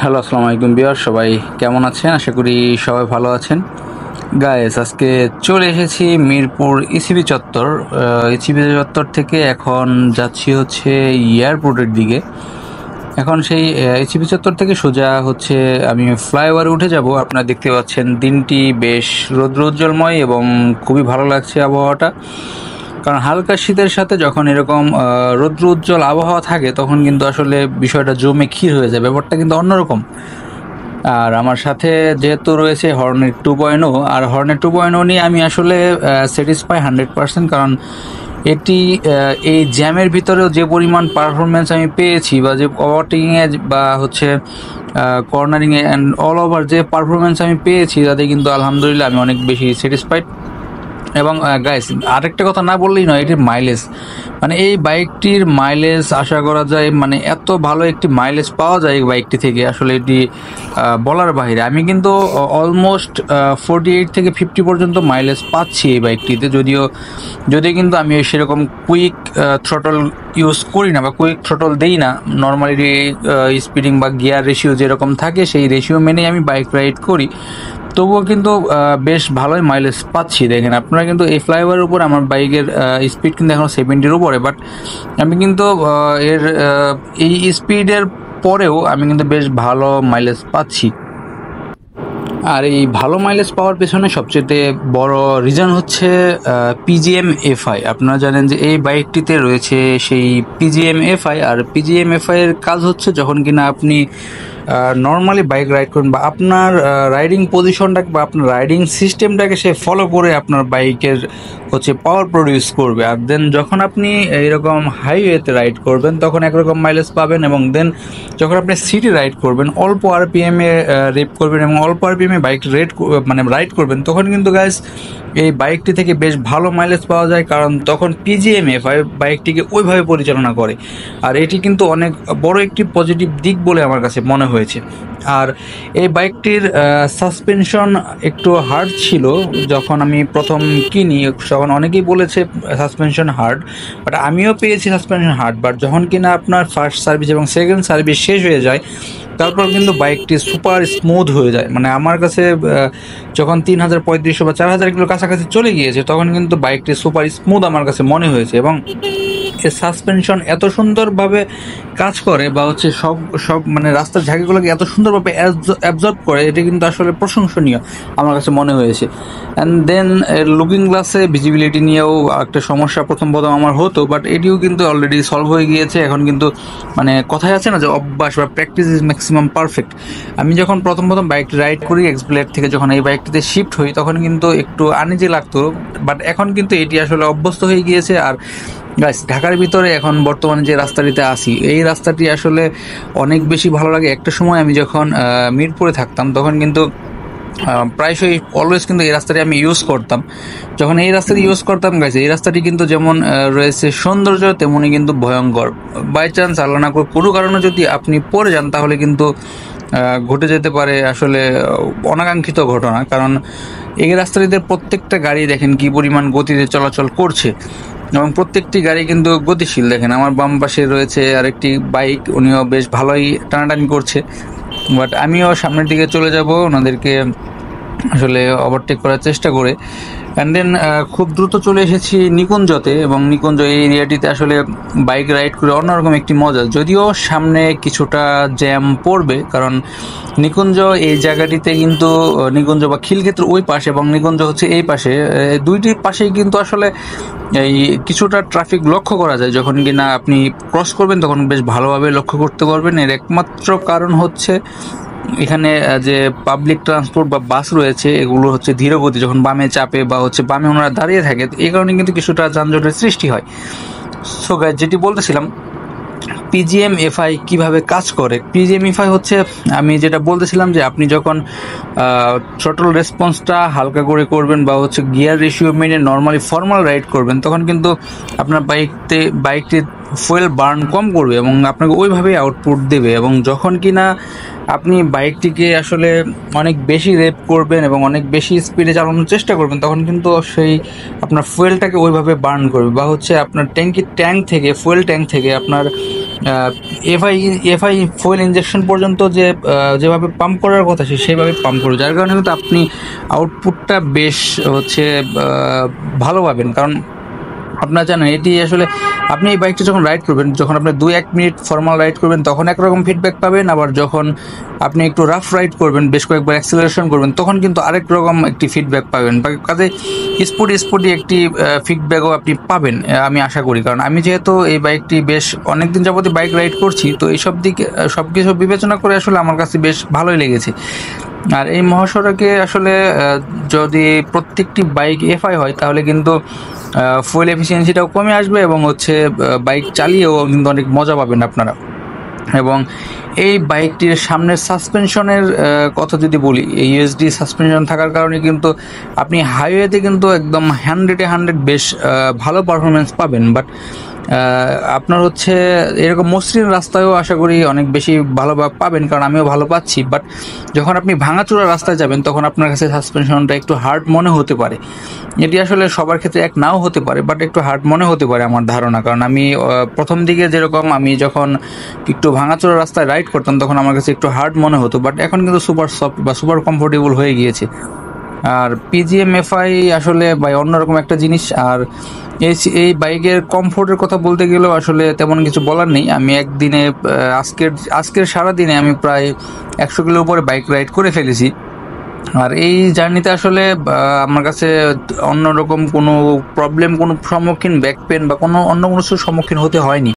Hello, আসসালামু আলাইকুম viewer, সবাই কেমন আছেন? আশা করি সবাই ভালো আছেন। গাইস, আজকে চলে এসেছি মিরপুর ইসিবি চত্বর। ইসিবি চত্বর থেকে এখন যাচ্ছি হচ্ছে এয়ারপোর্টের দিকে। এখন সেই ইসিবি চত্বর থেকে সোজা হচ্ছে আমি ফ্লাইওভারে উঠে যাব। আপনারা দেখতে পাচ্ছেন দিনটি বেশ রৌদ্রোজ্জ্বলময় এবং খুবই ভালো লাগছে আবহাওয়াটা। কারণ হালকা শীতের সাথে যখন এরকম রৌদ্র উজ্জ্বল আবহাওয়া থাকে তখন কিন্তু আসলে বিষয়টা জমে ক্ষীর হয়ে যায়, ব্যাপারটা কিন্তু অন্যরকম। আর আমার সাথে যেহেতু রয়েছে হর্নেট 2.0, আর হর্নেট 2.0 নিয়ে আমি আসলে স্যাটিসফাই 100%। কারণ এটি এই জ্যামের ভিতরেও যে পরিমাণ পারফরমেন্স আমি পেয়েছি, বা যে ওভারটেকিংয়ে বা হচ্ছে কর্নারিংয়ে অ্যান্ড অল ওভার যে পারফরমেন্স আমি পেয়েছি, তাতে কিন্তু আলহামদুলিল্লাহ আমি অনেক বেশি স্যাটিসফাইড। এবং গাইস, আরেকটা কথা না বললেই নয়, এটির মাইলেজ, মানে এই বাইকটির মাইলেজ আশা করা যায়, মানে এত ভালো একটি মাইলেজ পাওয়া যায় এই বাইকটি থেকে, আসলে এটি বলার বাইরে। আমি কিন্তু অলমোস্ট 48 থেকে 50 পর্যন্ত মাইলেজ পাচ্ছি এই বাইকটিতে, যদিও কিন্তু আমি সেরকম কুইক থ্রটল ইউজ করি না বা কুইক থ্রটল দেই না। নর্মালি স্পিডিং বা গিয়ার রেশিও যেরকম থাকে সেই রেশিও মেনেই আমি বাইক রাইড করি, তবুও কিন্তু বেশ ভালোই মাইলেজ পাচ্ছি। দেখেন আপনারা কিন্তু এই ফ্লাইওভারের উপর আমার বাইকের স্পিড কিন্তু এখন 70-র উপরে, বাট আমি কিন্তু এর এই স্পিডের পরেও আমি কিন্তু বেশ ভালো মাইলেজ পাচ্ছি। আর এই ভালো মাইলেজ পাওয়ার পেছনে সবচেয়ে বড় রিজন হচ্ছে পিজিএম এফআই। আপনারা জানেন যে এই বাইকটিতে রয়েছে সেই পিজিএম এফআই, আর পিজিএম এফআই এর কাজ হচ্ছে যখন কিনা আপনি নর্মালি বাইক রাইড করেন বা আপনার রাইডিং পজিশনটাকে বা আপনার রাইডিং সিস্টেমটাকে সে ফলো করে আপনার বাইকের হচ্ছে পাওয়ার প্রডিউস করবে। আর দেন যখন আপনি এইরকম হাইওয়েতে রাইড করবেন তখন একরকম মাইলেজ পাবেন, এবং দেন যখন আপনি সিটি রাইড করবেন, অল্প আরপিএমে রেপ করবেন এবং অল্প আরপিএমে বাইক রাইড করবেন, তখন কিন্তু গাইস এই বাইকটি থেকে বেশ ভালো মাইলেজ পাওয়া যায়। কারণ তখন পিজিএমএফআই বাইকটিকে ওইভাবে পরিচালনা করে, আর এটি কিন্তু অনেক বড় একটি পজিটিভ দিক বলে আমার কাছে মনে হয়েছে। আর এই বাইকটির সাসপেনশন একটু হার্ড ছিল যখন আমি প্রথম কিনি, তখন অনেকেই বলেছে সাসপেনশন হার্ড, বাট আমিও পেয়েছি সাসপেনশন হার্ড। বাট যখন কিনা আপনার ফার্স্ট সার্ভিস এবং সেকেন্ড সার্ভিস শেষ হয়ে যায়, তারপর কিন্তু বাইকটি সুপার স্মুথ হয়ে যায়। মানে আমার কাছে যখন 3500 বা 4000 কিলো কাছাকাছি চলে গিয়েছে, তখন কিন্তু বাইকটি সুপার স্মুথ আমার কাছে মনে হয়েছে। এবং এর সাসপেনশন এত সুন্দরভাবে কাজ করে, বা হচ্ছে সব সব মানে রাস্তার ঝাঁকিগুলোকে এত সুন্দরভাবে অ্যাবজর্ব করে, এটা কিন্তু আসলে প্রশংসনীয় আমার কাছে মনে হয়েছে। অ্যান্ড দেন লুকিং গ্লাসে ভিজিবিলিটি নিয়েও একটা সমস্যা প্রথম আমার হতো, বাট এটিও কিন্তু অলরেডি সলভ হয়ে গিয়েছে। এখন কিন্তু মানে কথাই আছে না যে অভ্যাস বা প্র্যাকটিস ইজ ম্যাক্সিমাম পারফেক্ট। আমি যখন প্রথম বাইক রাইড করি এক্সপ্লেট থেকে, যখন এই বাইকটিতে শিফট হই, তখন কিন্তু একটু আনইজি লাগতো, বাট এখন কিন্তু এটি আসলে অভ্যস্ত হয়ে গিয়েছে। আর গাইস, ঢাকার ভিতরে এখন বর্তমানে যে রাস্তাটিতে আসি, এই রাস্তাটি আসলে অনেক বেশি ভালো লাগে। একটা সময় আমি যখন মিরপুরে থাকতাম, তখন কিন্তু প্রায়শই অলওয়েজ কিন্তু এই রাস্তাটি আমি ইউজ করতাম। যখন এই রাস্তাটি ইউজ করতাম গাইস, এই রাস্তাটি কিন্তু যেমন রয়েছে সৌন্দর্য, তেমনই কিন্তু ভয়ঙ্কর। বাই চান্স আল্লাহ না করে কোনো কারণে যদি আপনি পড়ে যান, তাহলে কিন্তু ঘটে যেতে পারে আসলে অনাকাঙ্ক্ষিত ঘটনা। কারণ এই রাস্তাটিতে প্রত্যেকটা গাড়ি দেখেন কি পরিমাণ গতিতে চলাচল করছে, এবং প্রত্যেকটি গাড়ি কিন্তু গতিশীল। দেখেন আমার বাম পাশে রয়েছে আরেকটি বাইক, উনিও বেশ ভালোই টানাটানি করছে, বাট আমিও সামনের দিকে চলে যাব ওনাদেরকে আসলে ওভারটেক করার চেষ্টা করে। অ্যান্ড দেন খুব দ্রুত চলে এসেছি নিকুঞ্জতে, এবং নিকুঞ্জ এই এরিয়াটিতে আসলে বাইক রাইড করে অন্যরকম একটি মজা। যদিও সামনে কিছুটা জ্যাম পড়বে, কারণ নিকুঞ্জ এই জায়গাটিতে কিন্তু নিকুঞ্জ বা খিলক্ষেত্র ওই পাশে এবং নিকুঞ্জ হচ্ছে এই পাশে, দুইটির পাশেই কিন্তু আসলে এই কিছুটা ট্রাফিক লক্ষ্য করা যায়। যখন কিনা আপনি ক্রস করবেন তখন বেশ ভালোভাবে লক্ষ্য করতে পারবেন। এর একমাত্র কারণ হচ্ছে এখানে যে পাবলিক ট্রান্সপোর্ট বা বাস রয়েছে, এগুলো হচ্ছে ধীরগতি, যখন বামে চাপে বা হচ্ছে বামে ওনারা দাঁড়িয়ে থাকে, এই কারণে কিন্তু কিছুটা যানজটের সৃষ্টি হয়। সো গাইস, যেটি বলতেছিলাম, পিজিএমএফআই কিভাবে কাজ করে। পিজিএমএফআই হচ্ছে, আমি যেটা বলতেছিলাম, যে আপনি যখন থ্রটল রেসপন্সটা হালকা করে করবেন বা হচ্ছে গিয়ার রেশিও মেনে নর্মালি ফর্মাল রাইড করবেন, তখন কিন্তু আপনার বাইকটি ফুয়েল বার্ন কম করবে এবং আপনাকে ওইভাবেই আউটপুট দেবে। এবং যখন কিনা আপনি বাইকটিকে আসলে অনেক বেশি রেপ করবেন এবং অনেক বেশি স্পিডে চালানোর চেষ্টা করবেন, তখন কিন্তু সেই আপনার ফুয়েলটাকে ওইভাবে বার্ন করবে, বা হচ্ছে আপনার ফুয়েল ট্যাঙ্ক থেকে আপনার এফআই এফআই ফুয়েল ইঞ্জেকশন পর্যন্ত যেভাবে পাম্প করার কথা সেভাবে পাম্প করবে, যার কারণে কিন্তু আপনি আউটপুটটা বেশ হচ্ছে ভালো পাবেন। কারণ আপনারা জানেন এটি আসলে আপনি এই বাইকটা যখন রাইড করবেন, যখন আপনি 2-1 মিনিট ফর্মাল রাইড করবেন তখন একরকম ফিডব্যাক পাবেন, আবার যখন আপনি একটু রাফ রাইড করবেন, বেশ কয়েকবার অ্যাক্সেলারেশন করবেন, তখন কিন্তু আরেক রকম একটি ফিডব্যাক পাবেন। কাজে স্পোর্টি একটি ফিডব্যাকও আপনি পাবেন আমি আশা করি। কারণ আমি যেহেতু এই বাইকটি বেশ অনেকদিন যাবতই বাইক রাইড করছি, তো এইসব দিকে সব কিছু বিবেচনা করে আসলে আমার কাছে বেশ ভালোই লেগেছে। আর এই মহাসড়কে আসলে যদি প্রত্যেকটি বাইক এফআই হয় তাহলে কিন্তু ফুয়েল এফিসিয়েন্সিটাও কমে আসবে এবং হচ্ছে বাইক চালিয়েও কিন্তু অনেক মজা পাবেন আপনারা। এবং এই বাইকটির সামনের সাসপেনশনের কথা যদি বলি, এই ইউএসডি সাসপেনশন থাকার কারণে কিন্তু আপনি হাইওয়েতে কিন্তু একদম 100-100 বেশ ভালো পারফরমেন্স পাবেন। বাট আপনার হচ্ছে এরকম মসৃণ রাস্তায়ও আশা করি অনেক বেশি ভালো পাবেন, কারণ আমিও ভালো পাচ্ছি। বাট যখন আপনি ভাঙাচোরা রাস্তায় যাবেন তখন আপনার কাছে সাসপেনশনটা একটু হার্ড মনে হতে পারে। এটি আসলে সবার ক্ষেত্রে এক নাও হতে পারে, বাট একটু হার্ড মনে হতে পারে আমার ধারণা। কারণ আমি প্রথম দিকে যেরকম আমি যখন একটু ভাঙাচোরা রাস্তায় রাইড করতাম তখন আমার কাছে একটু হার্ড মনে হতো, বাট এখন কিন্তু সুপার সফট বা সুপার কমফোর্টেবল হয়ে গিয়েছে। আর পিজিএমএফআই আসলে ভাই অন্যরকম একটা জিনিস। আর এই বাইকের কমফোর্টের কথা বলতে গেলেও আসলে তেমন কিছু বলার নেই। আমি একদিনে আজকের সারা দিনে আমি প্রায় 100 কিলো উপরে বাইক রাইড করে ফেলেছি। আর এই জার্নিতে আসলে আমার কাছে অন্যরকম কোনো প্রবলেম, কোনো সম্মুখীন ব্যাক পেন বা অন্য কোনো কিছুর সম্মুখীন হতে হয়নি।